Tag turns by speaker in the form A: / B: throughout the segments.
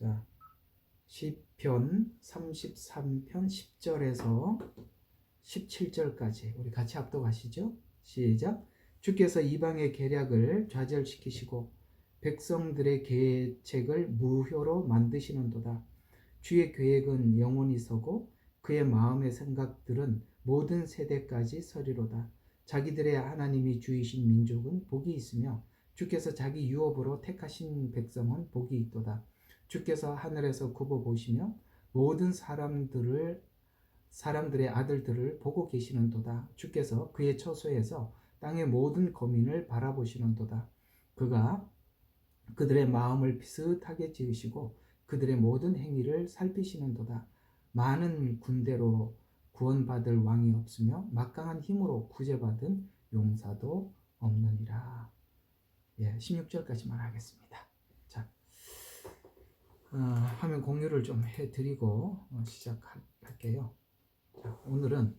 A: 자, 시편 33편 10절에서 17절까지 우리 같이 합독하시죠. 시작. 주께서 이방의 계략을 좌절시키시고 백성들의 계책을 무효로 만드시는도다. 주의 계획은 영원히 서고 그의 마음의 생각들은 모든 세대까지 서리로다. 자기들의 하나님이 주이신 민족은 복이 있으며 주께서 자기 유업으로 택하신 백성은 복이 있도다. 주께서 하늘에서 굽어 보시며 모든 사람들의 아들들을 보고 계시는도다. 주께서 그의 처소에서 땅의 모든 거민을 바라보시는도다. 그가 그들의 마음을 비슷하게 지으시고 그들의 모든 행위를 살피시는도다. 많은 군대로 구원받을 왕이 없으며 막강한 힘으로 구제받은 용사도 없느니라. 16절까지만 하겠습니다. 자, 화면 공유를 좀 해드리고 시작할게요. 자, 오늘은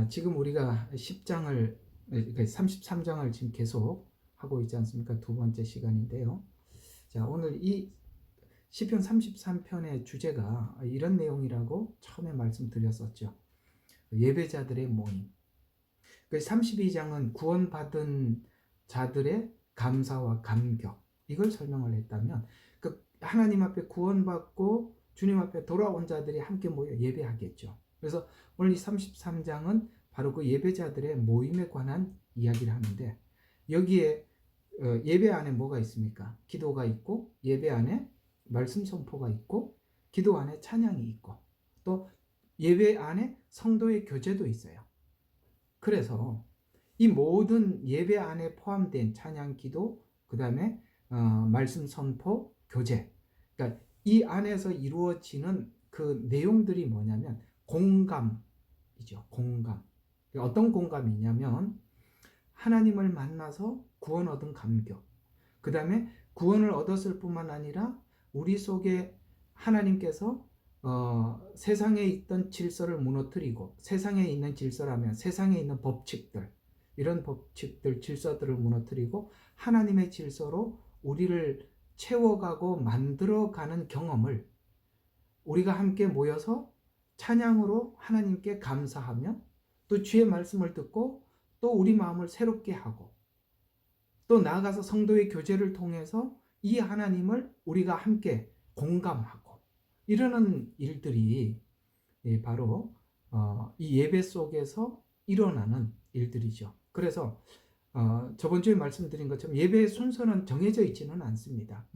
A: 지금 우리가 10장을 33장을 지금 계속 하고 있지 않습니까? 두 번째 시간인데요. 자, 오늘 이 시편 33편의 주제가 이런 내용이라고 처음에 말씀드렸었죠. 예배자들의 모임. 32장은 구원받은 자들의 감사와 감격, 이걸 설명을 했다면, 하나님 앞에 구원받고 주님 앞에 돌아온 자들이 함께 모여 예배하겠죠. 그래서 오늘 이 33장은 바로 그 예배자들의 모임에 관한 이야기를 하는데, 여기에 예배 안에 뭐가 있습니까? 기도가 있고, 예배 안에 말씀 선포가 있고, 기도 안에 찬양이 있고, 또 예배 안에 성도의 교제도 있어요. 그래서 이 모든 예배 안에 포함된 찬양, 기도, 그 다음에 말씀 선포, 교제, 그러니까 이 안에서 이루어지는 그 내용들이 뭐냐면 공감이죠. 공감. 어떤 공감이 있냐면 하나님을 만나서 구원 얻은 감격, 그 다음에 구원을 얻었을 뿐만 아니라 우리 속에 하나님께서 세상에 있던 질서를 무너뜨리고, 세상에 있는 질서라면 세상에 있는 법칙들, 이런 법칙들, 질서들을 무너뜨리고 하나님의 질서로 우리를 채워가고 만들어가는 경험을 우리가 함께 모여서 찬양으로 하나님께 감사하며, 또 주의 말씀을 듣고 또 우리 마음을 새롭게 하고, 또 나아가서 성도의 교제를 통해서 이 하나님을 우리가 함께 공감하고, 이러는 일들이 바로 이 예배 속에서 일어나는 일들이죠. 그래서 저번 주에 말씀드린 것처럼 예배의 순서는 정해져 있지는 않습니다.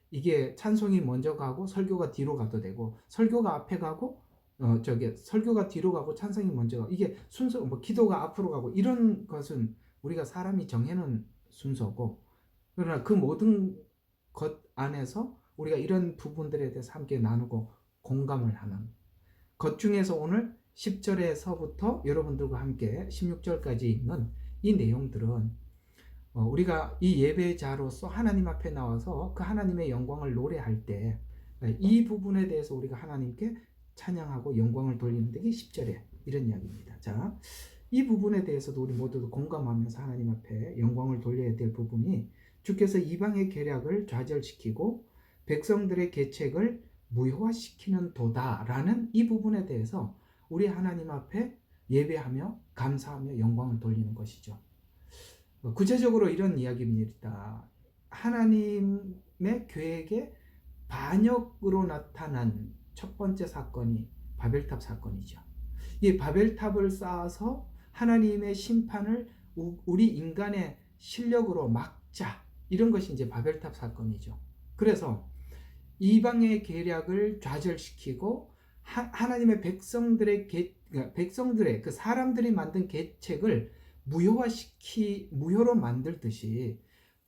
A: 이게 찬송이 먼저 가고 설교가 뒤로 가도 되고, 설교가 앞에 가고 설교가 뒤로 가고 찬송이 먼저 가고, 이게 순서, 기도가 앞으로 가고, 이런 것은 우리가 사람이 정해놓은 순서고, 그러나 그 모든 것 안에서 우리가 이런 부분들에 대해서 함께 나누고 공감을 하는 것 중에서 오늘 10절에서부터 여러분들과 함께 16절까지 있는 이 내용들은 우리가 이 예배자로서 하나님 앞에 나와서 그 하나님의 영광을 노래할 때 이 부분에 대해서 우리가 하나님께 찬양하고 영광을 돌리는 게 10절에 이런 이야기입니다. 자, 이 부분에 대해서도 우리 모두 공감하면서 하나님 앞에 영광을 돌려야 될 부분이, 주께서 이방의 계략을 좌절시키고 백성들의 계책을 무효화시키는 도다라는 이 부분에 대해서 우리 하나님 앞에 예배하며 감사하며 영광을 돌리는 것이죠. 구체적으로 이런 이야기입니다. 하나님의 계획의 반역으로 나타난 첫 번째 사건이 바벨탑 사건이죠. 이 바벨탑을 쌓아서 하나님의 심판을 우리 인간의 실력으로 막자, 이런 것이 이제 바벨탑 사건이죠. 그래서 이방의 계략을 좌절시키고 하나님의 백성들의 그 사람들이 만든 계책을 무효로 만들듯이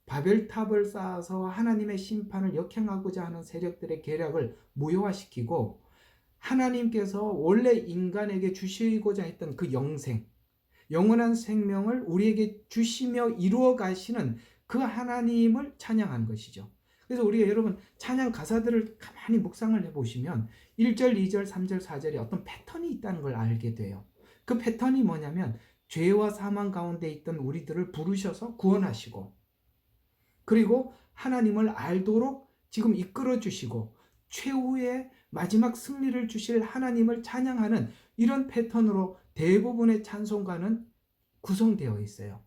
A: 바벨탑을 쌓아서 하나님의 심판을 역행하고자 하는 세력들의 계략을 무효화시키고, 하나님께서 원래 인간에게 주시고자 했던 그 영원한 생명을 우리에게 주시며 이루어 가시는 그 하나님을 찬양한 것이죠. 그래서 우리가 여러분 찬양 가사들을 가만히 묵상을 해보시면 1절, 2절, 3절, 4절에 어떤 패턴이 있다는 걸 알게 돼요. 그 패턴이 뭐냐면 죄와 사망 가운데 있던 우리들을 부르셔서 구원하시고, 그리고 하나님을 알도록 지금 이끌어 주시고, 최후의 마지막 승리를 주실 하나님을 찬양하는 이런 패턴으로 대부분의 찬송가는 구성되어 있어요.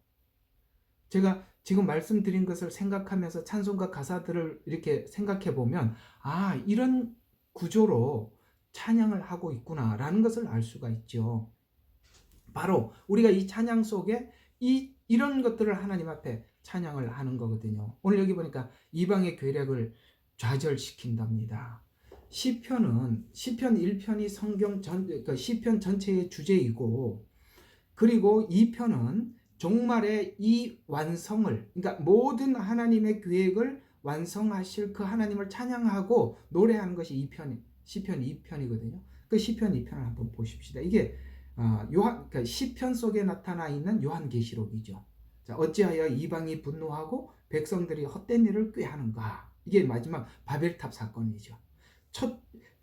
A: 제가 지금 말씀드린 것을 생각하면서 찬송가 가사들을 이렇게 생각해 보면 이런 구조로 찬양을 하고 있구나라는 것을 알 수가 있죠. 바로 우리가 이 찬양 속에 이런 것들을 하나님 앞에 찬양을 하는 거거든요. 오늘 여기 보니까 이방의 괴력을 좌절시킨답니다. 시편 1편이 성경 시편 전체의 주제이고, 그리고 2편은 종말의 이 완성을, 그러니까 모든 하나님의 계획을 완성하실 그 하나님을 찬양하고 노래하는 것이 시편 2편이거든요. 그 시편 2편을 한번 보십시다. 이게 그러니까 시편 속에 나타나 있는 요한계시록이죠. 자, 어찌하여 이방이 분노하고 백성들이 헛된 일을 꾀하는가? 이게 마지막 바벨탑 사건이죠.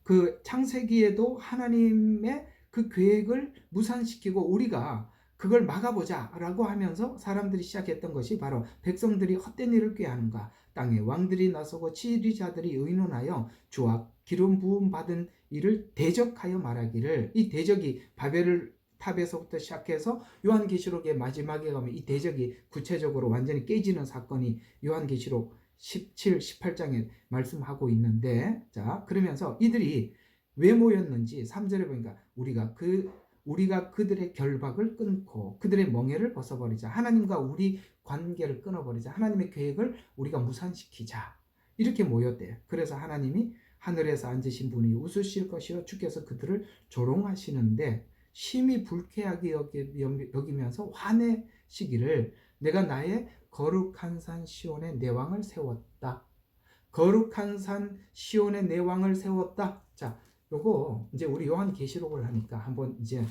A: 그 창세기에도 하나님의 그 계획을 무산시키고 우리가 그걸 막아보자라고 하면서 사람들이 시작했던 것이 바로 백성들이 헛된 일을 꾀하는가, 땅에 왕들이 나서고 지리자들이 의논하여 주와 기름 부음 받은 이를 대적하여 말하기를. 이 대적이 바벨 탑에서부터 시작해서 요한계시록의 마지막에 가면 이 대적이 구체적으로 완전히 깨지는 사건이 요한계시록 17, 18장에 말씀하고 있는데, 자, 그러면서 이들이 왜 모였는지 3절에 보니까 우리가 그들의 결박을 끊고 그들의 멍에를 벗어버리자. 하나님과 우리 관계를 끊어버리자. 하나님의 계획을 우리가 무산시키자. 이렇게 모였대요. 그래서 하나님이 하늘에서 앉으신 분이 웃으실 것이요 주께서 그들을 조롱하시는데 심히 불쾌하게 여기면서 화내시기를, 내가 나의 거룩한 산 시온에 내 왕을 세웠다. 거룩한 산 시온에 내 왕을 세웠다. 자, 요거 이제 우리 요한계시록을 하니까 한번 이제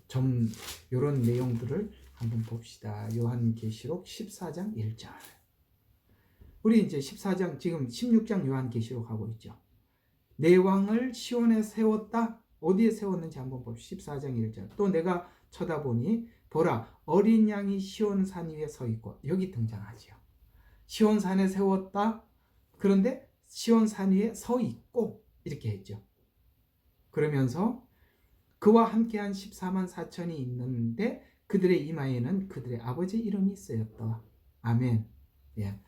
A: 좀 요런 내용들을 한번 봅시다. 요한계시록 14장 1절. 우리 이제 14장, 지금 16장 요한계시록 하고 있죠. 내 왕을 시온에 세웠다. 어디에 세웠는지 한번 봅시다. 14장 1절. 또 내가 쳐다보니 보라, 어린 양이 시온산 위에 서 있고, 여기 등장하지요. 시온산에 세웠다. 그런데 시온산 위에 서 있고 이렇게 했죠. 그러면서 그와 함께한 14만 4천이 있는데 그들의 이마에는 그들의 아버지 이름이 쓰였다. 아멘. 예.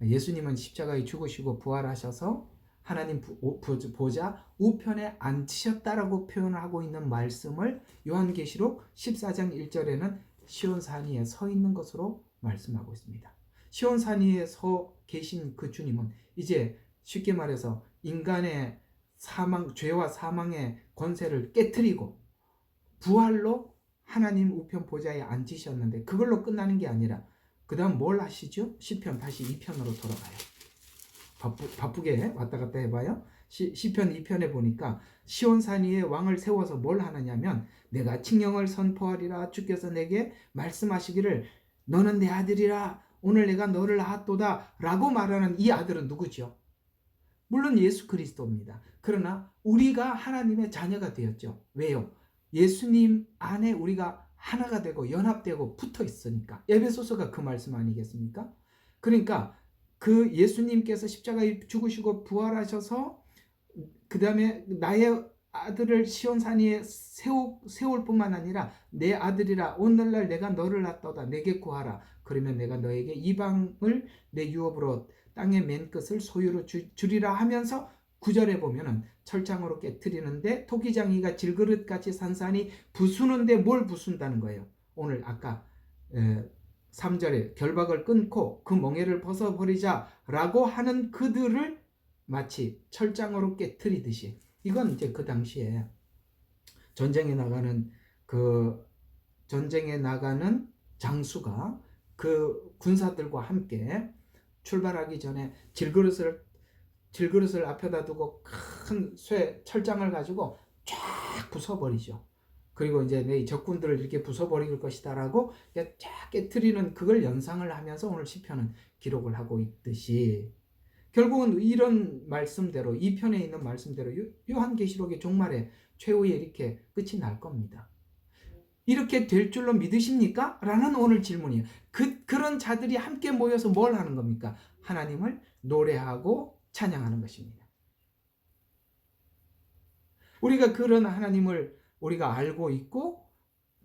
A: 예수님은 십자가에 죽으시고 부활하셔서 하나님 보좌 우편에 앉으셨다라고 표현하고 있는 말씀을 요한계시록 14장 1절에는 시온산 위에 서 있는 것으로 말씀하고 있습니다. 시온산 위에 서 계신 그 주님은 이제 쉽게 말해서 인간의 죄와 사망의 권세를 깨트리고 부활로 하나님 우편 보좌에 앉으셨는데, 그걸로 끝나는 게 아니라 그 다음 뭘 하시죠? 시편 다시 2편으로 돌아가요. 바쁘게 왔다 갔다 해봐요. 시편 2편에 보니까 시온산 위에 왕을 세워서 뭘 하느냐면, 내가 칙령을 선포하리라. 주께서 내게 말씀하시기를 너는 내 아들이라. 오늘 내가 너를 낳았도다. 라고 말하는 이 아들은 누구죠? 물론 예수 그리스도입니다. 그러나 우리가 하나님의 자녀가 되었죠. 왜요? 예수님 안에 우리가 하나가 되고 연합되고 붙어 있으니까. 에베소서가 그 말씀 아니겠습니까? 그러니까 그 예수님께서 십자가에 죽으시고 부활하셔서 그 다음에 나의 아들을 시온산 위에 세울 뿐만 아니라 내 아들이라. 오늘날 내가 너를 낳았도다. 내게 구하라. 그러면 내가 너에게 이방을 내 유업으로 땅의 맨 끝을 소유로 주리라 하면서 9절에 보면은 철장으로 깨트리는데 토기장이가 질그릇같이 산산이 부수는데 뭘 부순다는 거예요. 오늘 아까 3절에 결박을 끊고 그 멍에를 벗어버리자 라고 하는 그들을 마치 철장으로 깨트리듯이, 이건 이제 그 당시에 전쟁에 나가는 장수가 그 군사들과 함께 출발하기 전에 질그릇을 앞에다 두고 큰 철장을 가지고 쫙 부숴버리죠. 그리고 이제 내 적군들을 이렇게 부숴버릴 것이다라고 쫙 깨트리는 그걸 연상을 하면서 오늘 시편은 기록을 하고 있듯이, 결국은 이런 말씀대로 2편에 있는 말씀대로 요한계시록의 종말에 최후에 이렇게 끝이 날 겁니다. 이렇게 될 줄로 믿으십니까? 라는 오늘 질문이에요. 그런 자들이 함께 모여서 뭘 하는 겁니까? 하나님을 노래하고 찬양하는 것입니다. 우리가 그런 하나님을 우리가 알고 있고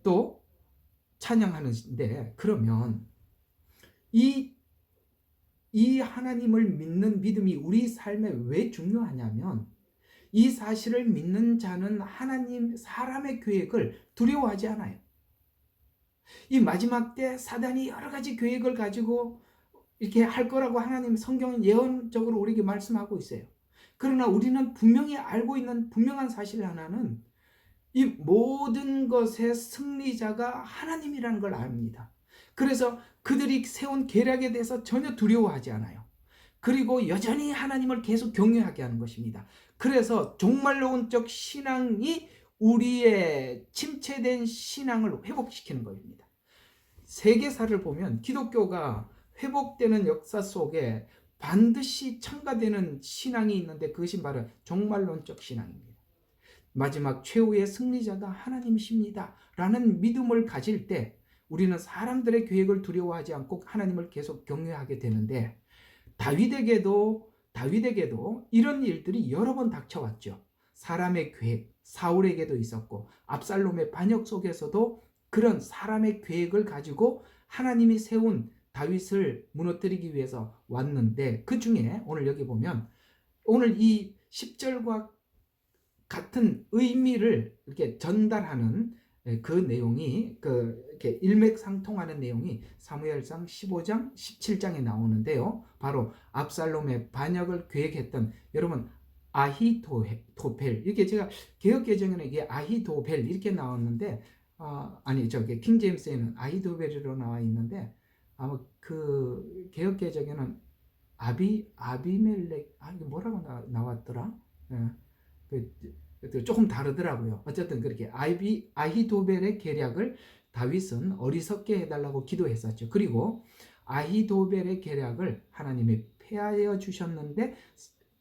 A: 또 찬양하는데, 그러면 이 하나님을 믿는 믿음이 우리 삶에 왜 중요하냐면, 이 사실을 믿는 자는 하나님, 사람의 계획을 두려워하지 않아요. 이 마지막 때 사단이 여러 가지 계획을 가지고 이렇게 할 거라고 하나님 성경은 예언적으로 우리에게 말씀하고 있어요. 그러나 우리는 분명히 알고 있는 분명한 사실 하나는, 이 모든 것의 승리자가 하나님이라는 걸 압니다. 그래서 그들이 세운 계략에 대해서 전혀 두려워하지 않아요. 그리고 여전히 하나님을 계속 경외하게 하는 것입니다. 그래서 종말론적 신앙이 우리의 침체된 신앙을 회복시키는 것입니다. 세계사를 보면 기독교가 회복되는 역사 속에 반드시 첨가되는 신앙이 있는데, 그것이 바로 종말론적 신앙입니다. 마지막 최후의 승리자가 하나님이십니다 라는 믿음을 가질 때 우리는 사람들의 계획을 두려워하지 않고 하나님을 계속 경외하게 되는데, 다윗에게도 이런 일들이 여러 번 닥쳐왔죠. 사람의 계획, 사울에게도 있었고 압살롬의 반역 속에서도 그런 사람의 계획을 가지고 하나님이 세운 다윗을 무너뜨리기 위해서 왔는데, 그 중에 오늘 여기 보면, 오늘 이 10절과 같은 의미를 이렇게 전달하는 그 내용이, 이렇게 일맥상통하는 내용이 사무엘상 15장, 17장에 나오는데요. 바로 압살롬의 반역을 계획했던, 여러분, 아히도벨, 이렇게 제가 개역개정에는 이게 아히도벨 이렇게 나왔는데, 아니 저기 킹제임스에는 아히도벨이로 나와 있는데, 아마 그 개역개정에는 아비멜렉, 이게 뭐라고 나왔더라? 조금 다르더라고요. 어쨌든 그렇게 아히도벨의 계략을 다윗은 어리석게 해달라고 기도했었죠. 그리고 아히도벨의 계략을 하나님이 폐하여 주셨는데,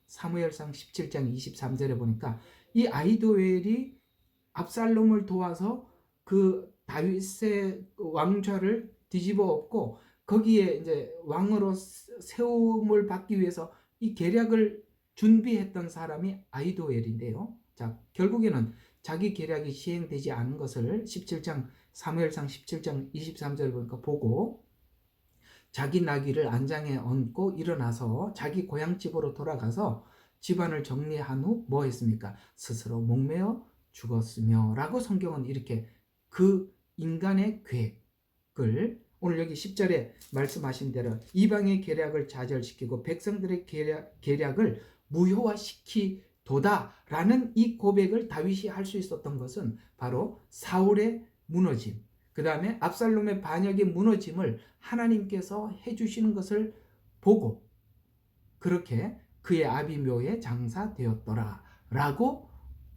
A: 사무엘상 17장 23절에 보니까 이 아히도벨이 압살롬을 도와서 그 다윗의 왕좌를 뒤집어 엎고 거기에 이제 왕으로 세움을 받기 위해서 이 계략을 준비했던 사람이 아히도벨인데요. 자, 결국에는 자기 계략이 시행되지 않은 것을 17장, 사무엘상 17장 23절을 보니까 보고, 자기 나귀를 안장에 얹고 일어나서 자기 고향집으로 돌아가서 집안을 정리한 후 뭐 했습니까? 스스로 목매어 죽었으며 라고 성경은 이렇게 그 인간의 계획을, 오늘 여기 10절에 말씀하신 대로 이방의 계략을 좌절시키고 백성들의 계략을 무효화시키도다 라는 이 고백을 다윗이 할 수 있었던 것은 바로 사울의 무너짐, 그 다음에 압살롬의 반역의 무너짐을 하나님께서 해주시는 것을 보고 그렇게 그의 아비묘에 장사되었더라 라고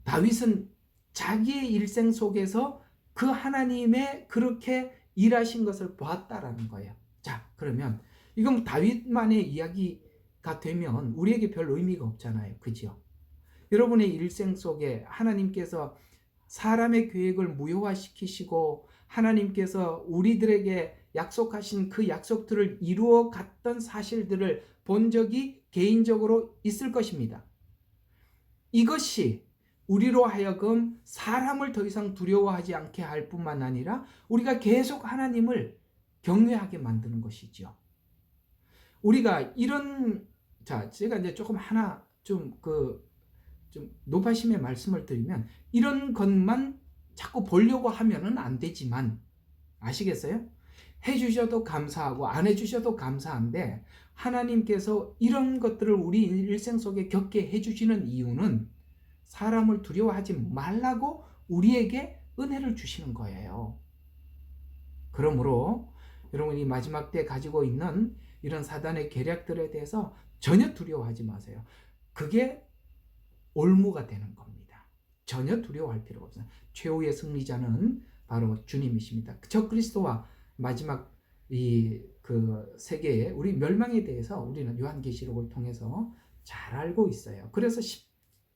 A: 다윗은 자기의 일생 속에서 그 하나님의 그렇게 일하신 것을 보았다라는 거예요. 자, 그러면 이건 다윗만의 이야기가 되면 우리에게 별 의미가 없잖아요. 그죠? 여러분의 일생 속에 하나님께서 사람의 계획을 무효화시키시고 하나님께서 우리들에게 약속하신 그 약속들을 이루어 갔던 사실들을 본 적이 개인적으로 있을 것입니다. 이것이 우리로 하여금 사람을 더 이상 두려워하지 않게 할 뿐만 아니라 우리가 계속 하나님을 경외하게 만드는 것이죠. 우리가 이런, 자, 제가 이제 조금 하나 좀 노파심의 말씀을 드리면, 이런 것만 자꾸 보려고 하면은 안 되지만, 아시겠어요? 해주셔도 감사하고 안 해주셔도 감사한데, 하나님께서 이런 것들을 우리 일생 속에 겪게 해주시는 이유는 사람을 두려워하지 말라고 우리에게 은혜를 주시는 거예요. 그러므로 여러분이 마지막 때 가지고 있는 이런 사단의 계략들에 대해서 전혀 두려워하지 마세요. 그게 올무가 되는 겁니다. 전혀 두려워할 필요가 없어요. 최후의 승리자는 바로 주님이십니다. 저 그리스도와 마지막 그 세계의 우리 멸망에 대해서 우리는 요한계시록을 통해서 잘 알고 있어요. 그래서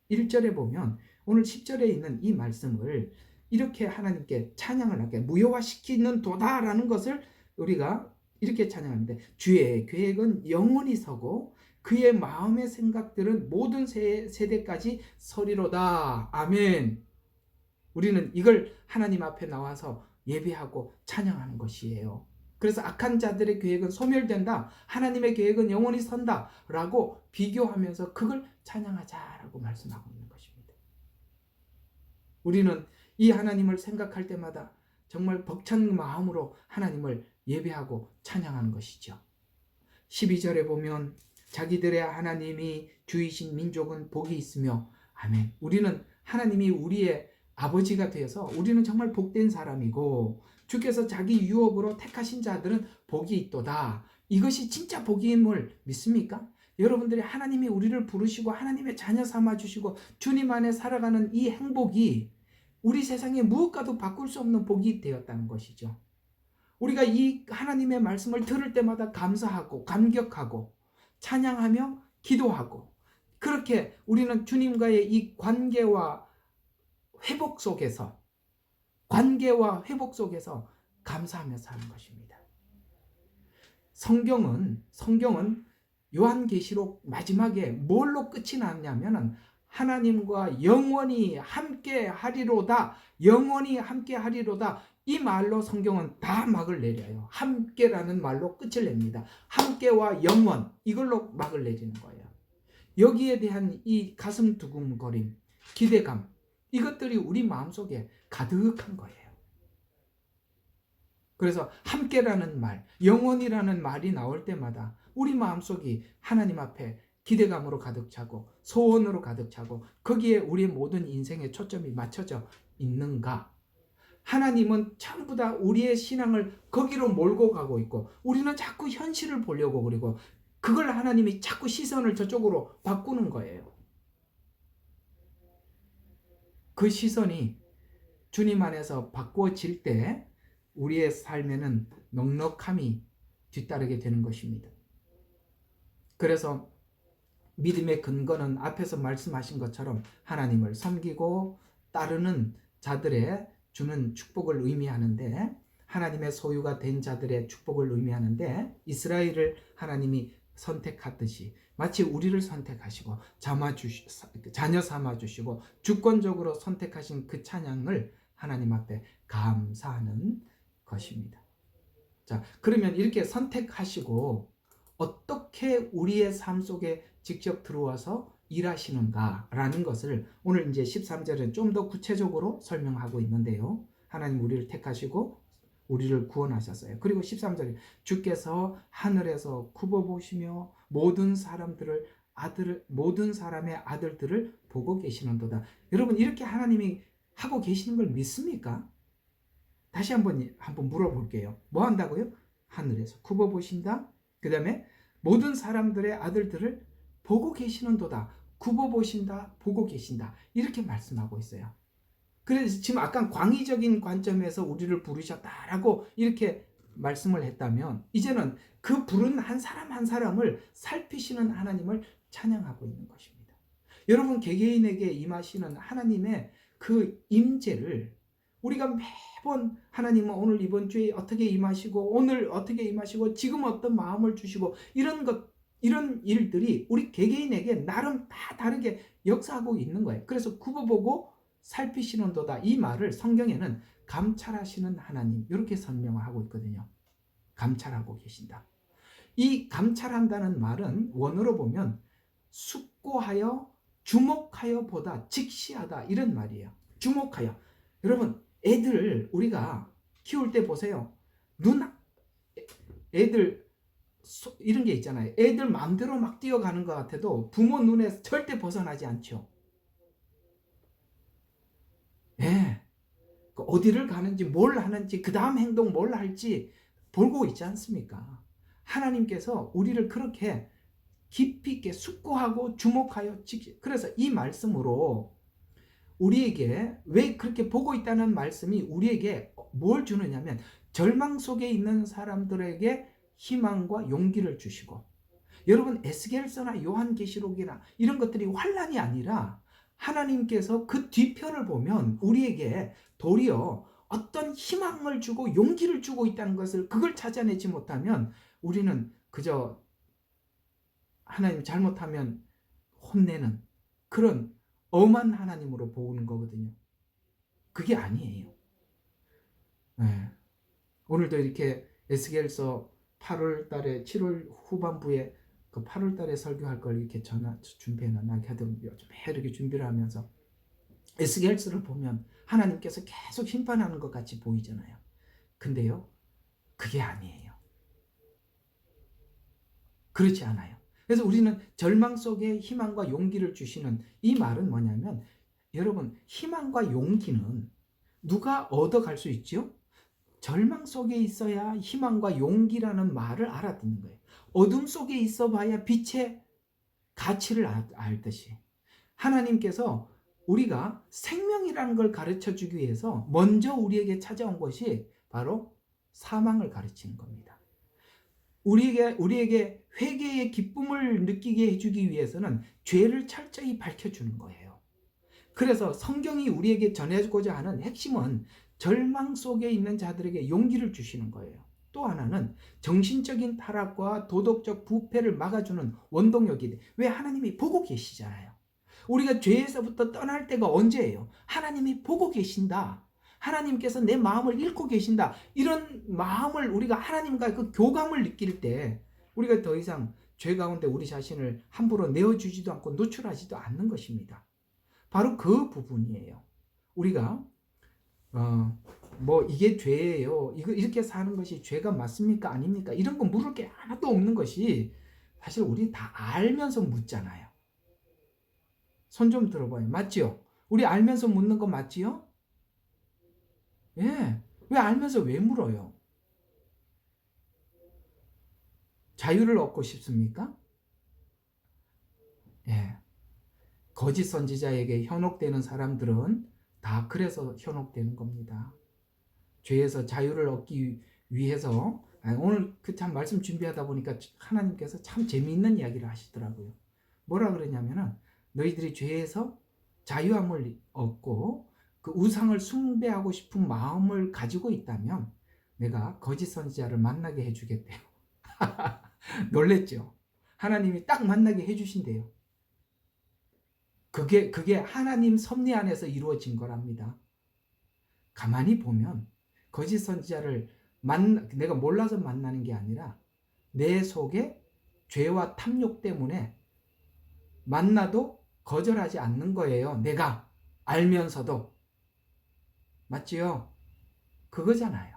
A: 11절에 보면 오늘 10절에 있는 이 말씀을 이렇게 하나님께 찬양을 하게, 무효화시키는 도다라는 것을 우리가 이렇게 찬양하는데, 주의 계획은 영원히 서고 그의 마음의 생각들은 모든 세대까지 서리로다. 아멘. 우리는 이걸 하나님 앞에 나와서 예배하고 찬양하는 것이에요. 그래서 악한 자들의 계획은 소멸된다. 하나님의 계획은 영원히 선다. 라고 비교하면서 그걸 찬양하자라고 말씀하고 있는 것입니다. 우리는 이 하나님을 생각할 때마다 정말 벅찬 마음으로 하나님을 예배하고 찬양하는 것이죠. 12절에 보면 자기들의 하나님이 주이신 민족은 복이 있으며 아멘. 우리는 하나님이 우리의 아버지가 되어서 우리는 정말 복된 사람이고 주께서 자기 유업으로 택하신 자들은 복이 있도다. 이것이 진짜 복임을 믿습니까? 여러분들이 하나님이 우리를 부르시고 하나님의 자녀 삼아주시고 주님 안에 살아가는 이 행복이 우리 세상에 무엇과도 바꿀 수 없는 복이 되었다는 것이죠. 우리가 이 하나님의 말씀을 들을 때마다 감사하고 감격하고 찬양하며 기도하고 그렇게 우리는 주님과의 이 관계와 회복 속에서 감사하며 사는 것입니다. 성경은 요한계시록 마지막에 뭘로 끝이 났냐면은 하나님과 영원히 함께 하리로다. 영원히 함께 하리로다. 이 말로 성경은 다 막을 내려요. 함께라는 말로 끝을 냅니다. 함께와 영원 이걸로 막을 내리는 거예요. 여기에 대한 이 가슴 두근거림, 기대감 이것들이 우리 마음속에 가득한 거예요. 그래서 함께라는 말, 영원이라는 말이 나올 때마다 우리 마음속이 하나님 앞에 기대감으로 가득 차고 소원으로 가득 차고 거기에 우리의 모든 인생의 초점이 맞춰져 있는가? 하나님은 전부 다 우리의 신앙을 거기로 몰고 가고 있고 우리는 자꾸 현실을 보려고 그러고 그걸 하나님이 자꾸 시선을 저쪽으로 바꾸는 거예요. 그 시선이 주님 안에서 바꾸어질 때 우리의 삶에는 넉넉함이 뒤따르게 되는 것입니다. 그래서 믿음의 근거는 앞에서 말씀하신 것처럼 하나님을 섬기고 따르는 자들의 주는 축복을 의미하는데 하나님의 소유가 된 자들의 축복을 의미하는데 이스라엘을 하나님이 선택하듯이 마치 우리를 선택하시고 자녀 삼아주시고 주권적으로 선택하신 그 찬양을 하나님 앞에 감사하는 것입니다. 자, 그러면 이렇게 선택하시고 어떻게 우리의 삶 속에 직접 들어와서 일하시는가라는 것을 오늘 이제 13절은 좀 더 구체적으로 설명하고 있는데요. 하나님 우리를 택하시고 우리를 구원하셨어요. 그리고 13절에 주께서 하늘에서 굽어보시며 모든 사람의 아들들을 보고 계시는도다. 여러분 이렇게 하나님이 하고 계시는 걸 믿습니까? 다시 한번 물어볼게요. 뭐 한다고요? 하늘에서 굽어보신다. 그 다음에 모든 사람들의 아들들을 보고 계시는도다. 굽어보신다. 보고 계신다. 이렇게 말씀하고 있어요. 그래서 지금 아까 광의적인 관점에서 우리를 부르셨다라고 이렇게 말씀을 했다면 이제는 그 부른 한 사람 한 사람을 살피시는 하나님을 찬양하고 있는 것입니다. 여러분 개개인에게 임하시는 하나님의 그 임재를 우리가 매번 하나님은 오늘 이번 주에 어떻게 임하시고 오늘 어떻게 임하시고 지금 어떤 마음을 주시고 이런 일들이 우리 개개인에게 나름 다 다르게 역사하고 있는 거예요. 그래서 굽어보고 살피시는도다. 이 말을 성경에는 감찰하시는 하나님 이렇게 설명하고 있거든요. 감찰하고 계신다. 이 감찰한다는 말은 원어로 보면 숙고하여 주목하여 보다 직시하다 이런 말이에요. 주목하여. 여러분 애들 우리가 키울 때 보세요. 애들 이런 게 있잖아요. 애들 마음대로 막 뛰어가는 것 같아도 부모 눈에 절대 벗어나지 않죠. 예. 어디를 가는지 뭘 하는지 그 다음 행동 뭘 할지 보고 있지 않습니까? 하나님께서 우리를 그렇게 깊이 있게 숙고하고 주목하여 그래서 이 말씀으로 우리에게 왜 그렇게 보고 있다는 말씀이 우리에게 뭘 주느냐면 절망 속에 있는 사람들에게 희망과 용기를 주시고 여러분 에스겔서나 요한계시록이나 이런 것들이 환난이 아니라 하나님께서 그 뒤편을 보면 우리에게 도리어 어떤 희망을 주고 용기를 주고 있다는 것을 그걸 찾아내지 못하면 우리는 그저 하나님 잘못하면 혼내는 그런 엄한 하나님으로 보는 거거든요. 그게 아니에요. 네. 오늘도 이렇게 에스겔서 8월 달에 7월 후반부에 그 8월 달에 설교할 걸 이렇게 준비해놨나 하여튼 요즘 이렇게 준비를 하면서 에스겔서를 보면 하나님께서 계속 심판하는 것 같이 보이잖아요. 근데요, 그게 아니에요. 그렇지 않아요. 그래서 우리는 절망 속에 희망과 용기를 주시는 이 말은 뭐냐면, 여러분, 희망과 용기는 누가 얻어갈 수 있죠? 절망 속에 있어야 희망과 용기라는 말을 알아듣는 거예요. 어둠 속에 있어 봐야 빛의 가치를 알듯이 하나님께서 우리가 생명이라는 걸 가르쳐 주기 위해서 먼저 우리에게 찾아온 것이 바로 사망을 가르치는 겁니다. 우리에게 회개의 기쁨을 느끼게 해주기 위해서는 죄를 철저히 밝혀주는 거예요. 그래서 성경이 우리에게 전해주고자 하는 핵심은 절망 속에 있는 자들에게 용기를 주시는 거예요. 또 하나는 정신적인 타락과 도덕적 부패를 막아주는 원동력이 돼. 왜? 하나님이 보고 계시잖아요. 우리가 죄에서부터 떠날 때가 언제예요? 하나님이 보고 계신다. 하나님께서 내 마음을 읽고 계신다. 이런 마음을 우리가 하나님과 그 교감을 느낄 때 우리가 더 이상 죄 가운데 우리 자신을 함부로 내어주지도 않고 노출하지도 않는 것입니다. 바로 그 부분이에요. 우리가 뭐 이게 죄예요. 이렇게 사는 것이 죄가 맞습니까? 아닙니까? 이런 거 물을 게 하나도 없는 것이 사실 우리 다 알면서 묻잖아요. 손 좀 들어봐요. 맞지요? 우리 알면서 묻는 거 맞지요? 예. 왜 알면서 왜 물어요? 자유를 얻고 싶습니까? 예. 거짓 선지자에게 현혹되는 사람들은 다 그래서 현혹되는 겁니다. 죄에서 자유를 얻기 위해서 오늘 그 참 말씀 준비하다 보니까 하나님께서 참 재미있는 이야기를 하시더라고요. 뭐라 그러냐면은 너희들이 죄에서 자유함을 얻고 그 우상을 숭배하고 싶은 마음을 가지고 있다면 내가 거짓 선지자를 만나게 해주겠대요. 놀랬죠? 하나님이 딱 만나게 해주신대요. 그게 하나님 섭리 안에서 이루어진 거랍니다. 가만히 보면 거짓 선지자를 내가 몰라서 만나는 게 아니라 내 속에 죄와 탐욕 때문에 만나도 거절하지 않는 거예요. 내가 알면서도. 맞지요? 그거잖아요.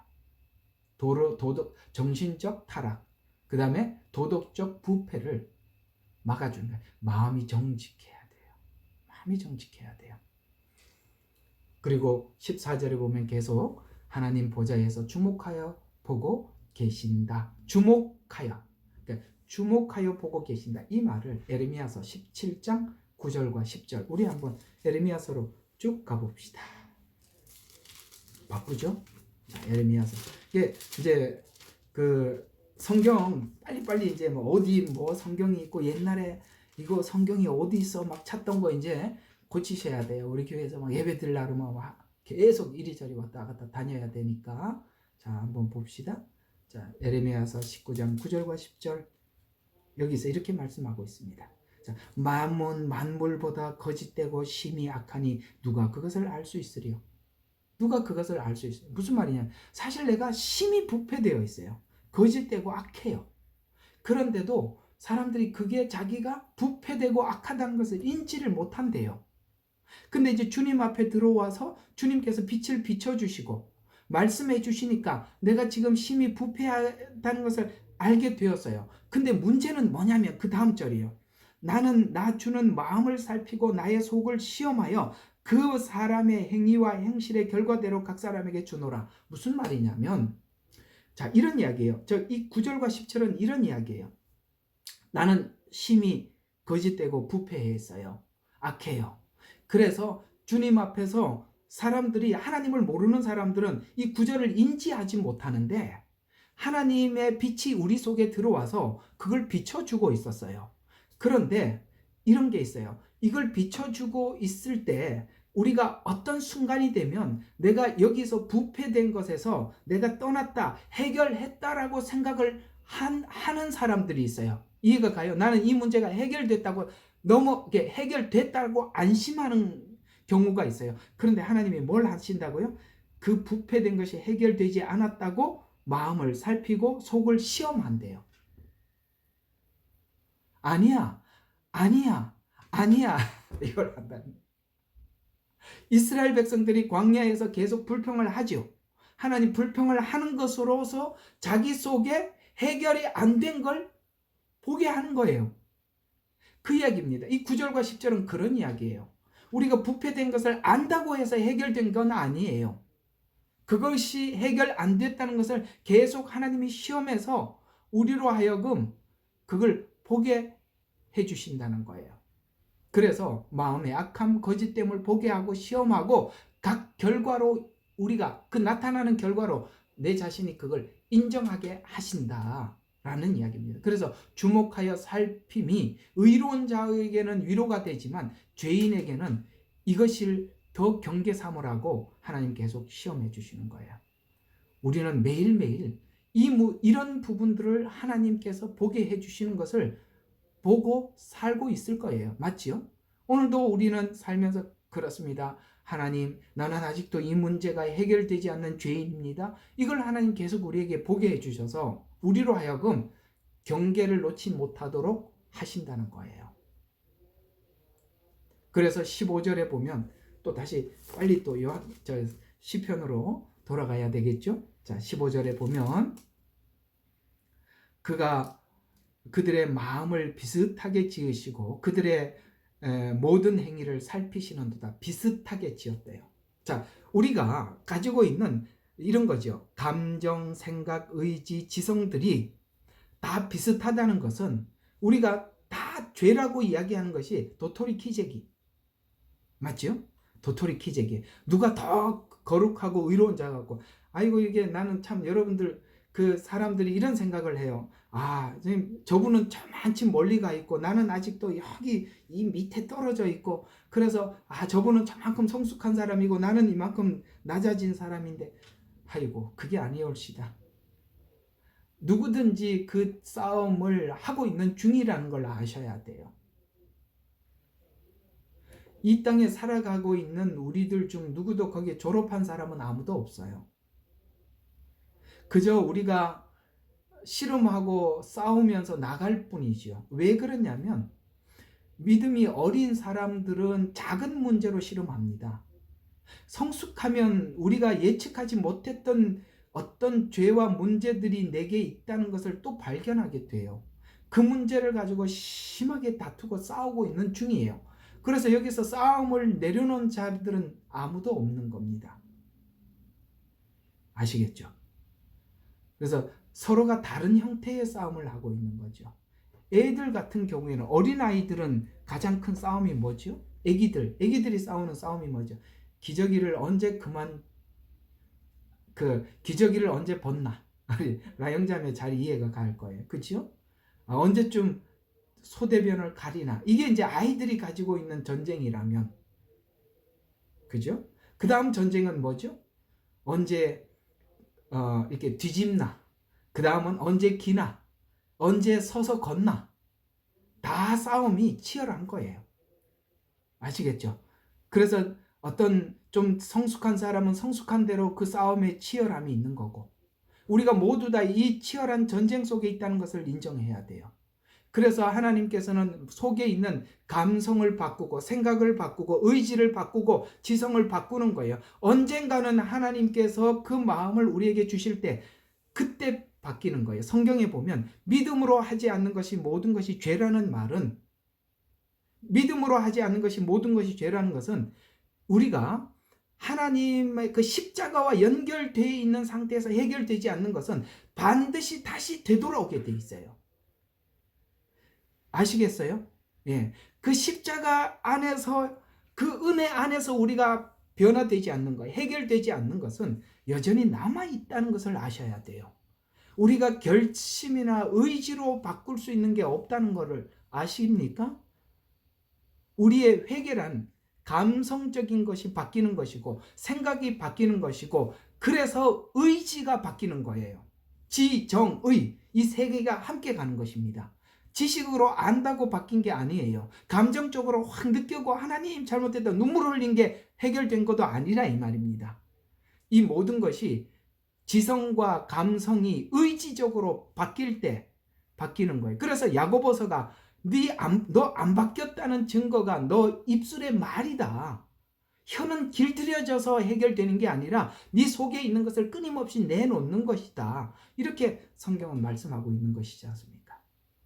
A: 정신적 타락, 그 다음에 도덕적 부패를 막아주는 거예요. 마음이 정직해야 돼요. 마음이 정직해야 돼요. 그리고 14절에 보면 계속 하나님 보좌에서 주목하여 보고 계신다. 주목하여. 그러니까 주목하여 보고 계신다. 이 말을 에레미야서 17장 9절과 10절. 우리 한번 에레미야서로 쭉 가봅시다. 바쁘죠? 자, 에레미야서. 이게 이제 그 성경 빨리빨리 이제 뭐 어디 뭐 성경이 있고 옛날에 이거 성경이 어디 있어 막 찾던 거 이제 고치셔야 돼요. 우리 교회에서 막 예배 드리려면 계속 이리저리 왔다 갔다 다녀야 되니까. 자, 한번 봅시다. 자, 에레미야서 19장 9절과 10절. 여기서 이렇게 말씀하고 있습니다. 자, 만물보다 거짓되고 심히 악하니 누가 그것을 알 수 있으리요? 누가 그것을 알 수 있어요? 무슨 말이냐? 사실 내가 심히 부패되어 있어요. 거짓되고 악해요. 그런데도 사람들이 그게 자기가 부패되고 악하다는 것을 인지를 못한대요. 근데 이제 주님 앞에 들어와서 주님께서 빛을 비춰주시고 말씀해 주시니까 내가 지금 심히 부패하다는 것을 알게 되었어요. 근데 문제는 뭐냐면 그 다음 절이에요. 나는 나 주는 마음을 살피고 나의 속을 시험하여 그 사람의 행위와 행실의 결과대로 각 사람에게 주노라. 무슨 말이냐면 자, 이런 이야기예요. 이 9절과 10절은 이런 이야기예요. 나는 심히 거짓되고 부패했어요. 악해요. 그래서 주님 앞에서 사람들이 하나님을 모르는 사람들은 이 구절을 인지하지 못하는데 하나님의 빛이 우리 속에 들어와서 그걸 비춰주고 있었어요. 그런데 이런 게 있어요. 이걸 비춰주고 있을 때 우리가 어떤 순간이 되면 내가 여기서 부패된 것에서 내가 떠났다, 해결했다라고 생각을 하는 사람들이 있어요. 이해가 가요? 나는 이 문제가 해결됐다고 너무 이렇게 해결됐다고 안심하는 경우가 있어요. 그런데 하나님이 뭘 하신다고요? 그 부패된 것이 해결되지 않았다고 마음을 살피고 속을 시험한대요. 아니야, 아니야, 아니야. 이걸 한다는. 이스라엘 백성들이 광야에서 계속 불평을 하죠. 하나님 불평을 하는 것으로서 자기 속에 해결이 안 된 걸 보게 하는 거예요. 그 이야기입니다. 이 9절과 10절은 그런 이야기예요. 우리가 부패된 것을 안다고 해서 해결된 건 아니에요. 그것이 해결 안 됐다는 것을 계속 하나님이 시험해서 우리로 하여금 그걸 보게 해주신다는 거예요. 그래서 마음의 악함, 거짓됨을 보게 하고 시험하고 각 결과로 우리가 그 나타나는 결과로 내 자신이 그걸 인정하게 하신다라는 이야기입니다. 그래서 주목하여 살핌이 의로운 자에게는 위로가 되지만 죄인에게는 이것을 더 경계 삼으라고 하나님 계속 시험해 주시는 거예요. 우리는 매일매일 이런 부분들을 하나님께서 보게 해 주시는 것을 보고 살고 있을 거예요. 맞지요? 오늘도 우리는 살면서 그렇습니다. 하나님, 나는 아직도 이 문제가 해결되지 않는 죄인입니다. 이걸 하나님 계속 우리에게 보게 해주셔서 우리로 하여금 경계를 놓지 못하도록 하신다는 거예요. 그래서 15절에 보면 또 다시 빨리 또 시편으로 돌아가야 되겠죠? 자, 15절에 보면 그가 그들의 마음을 비슷하게 지으시고 그들의 모든 행위를 살피시는도다. 비슷하게 지었대요. 자, 우리가 가지고 있는 이런 거죠. 감정, 생각, 의지, 지성들이 다 비슷하다는 것은 우리가 다 죄라고 이야기하는 것이 도토리 키재기. 맞죠? 도토리 키재기. 누가 더 거룩하고 의로운 자 같고, 아이고 이게 나는 참 여러분들 그 사람들이 이런 생각을 해요. 아, 저분은 저만치 멀리 가 있고 나는 아직도 여기 이 밑에 떨어져 있고, 그래서 저분은 저만큼 성숙한 사람이고 나는 이만큼 낮아진 사람인데, 아이고 그게 아니올시다. 누구든지 그 싸움을 하고 있는 중이라는 걸 아셔야 돼요. 이 땅에 살아가고 있는 우리들 중 누구도 거기에 졸업한 사람은 아무도 없어요. 그저 우리가 씨름하고 싸우면서 나갈 뿐이죠. 왜 그러냐면 믿음이 어린 사람들은 작은 문제로 씨름합니다. 성숙하면 우리가 예측하지 못했던 어떤 죄와 문제들이 내게 있다는 것을 또 발견하게 돼요. 그 문제를 가지고 심하게 다투고 싸우고 있는 중이에요. 그래서 여기서 싸움을 내려놓은 자들은 아무도 없는 겁니다. 아시겠죠? 그래서 서로가 다른 형태의 싸움을 하고 있는 거죠. 애들 같은 경우에는, 어린아이들은 가장 큰 싸움이 뭐죠? 애기들이 싸우는 싸움이 뭐죠? 기저귀를 언제 기저귀를 언제 벗나? 라영자매 잘 이해가 갈 거예요. 그렇죠? 언제쯤 소대변을 가리나? 이게 이제 아이들이 가지고 있는 전쟁이라면, 그죠? 그 다음 전쟁은 뭐죠? 언제 이렇게 뒤집나? 그 다음은 언제 기나? 언제 서서 걷나? 다 싸움이 치열한 거예요. 아시겠죠? 그래서 어떤 좀 성숙한 사람은 성숙한 대로 그 싸움에 치열함이 있는 거고, 우리가 모두 다 이 치열한 전쟁 속에 있다는 것을 인정해야 돼요. 그래서 하나님께서는 속에 있는 감성을 바꾸고 생각을 바꾸고 의지를 바꾸고 지성을 바꾸는 거예요. 언젠가는 하나님께서 그 마음을 우리에게 주실 때 그때 바뀌는 거예요. 성경에 보면 믿음으로 하지 않는 것이 모든 것이 죄라는 말은, 믿음으로 하지 않는 것이 모든 것이 죄라는 것은 우리가 하나님의 그 십자가와 연결되어 있는 상태에서 해결되지 않는 것은 반드시 다시 되돌아오게 돼 있어요. 아시겠어요? 예. 그 십자가 안에서, 그 은혜 안에서 우리가 변화되지 않는 것, 해결되지 않는 것은 여전히 남아있다는 것을 아셔야 돼요. 우리가 결심이나 의지로 바꿀 수 있는 게 없다는 것을 아십니까? 우리의 회개란 감성적인 것이 바뀌는 것이고 생각이 바뀌는 것이고, 그래서 의지가 바뀌는 거예요. 지, 정, 의, 이 세 개가 함께 가는 것입니다. 지식으로 안다고 바뀐 게 아니에요. 감정적으로 확 느끼고 하나님 잘못됐다 눈물을 흘린 게 해결된 것도 아니라 이 말입니다. 이 모든 것이 지성과 감성이 의지적으로 바뀔 때 바뀌는 거예요. 그래서 야고보서가 너 안 바뀌었다는 증거가 너 입술의 말이다. 혀는 길들여져서 해결되는 게 아니라 네 속에 있는 것을 끊임없이 내놓는 것이다. 이렇게 성경은 말씀하고 있는 것이지 않습니까?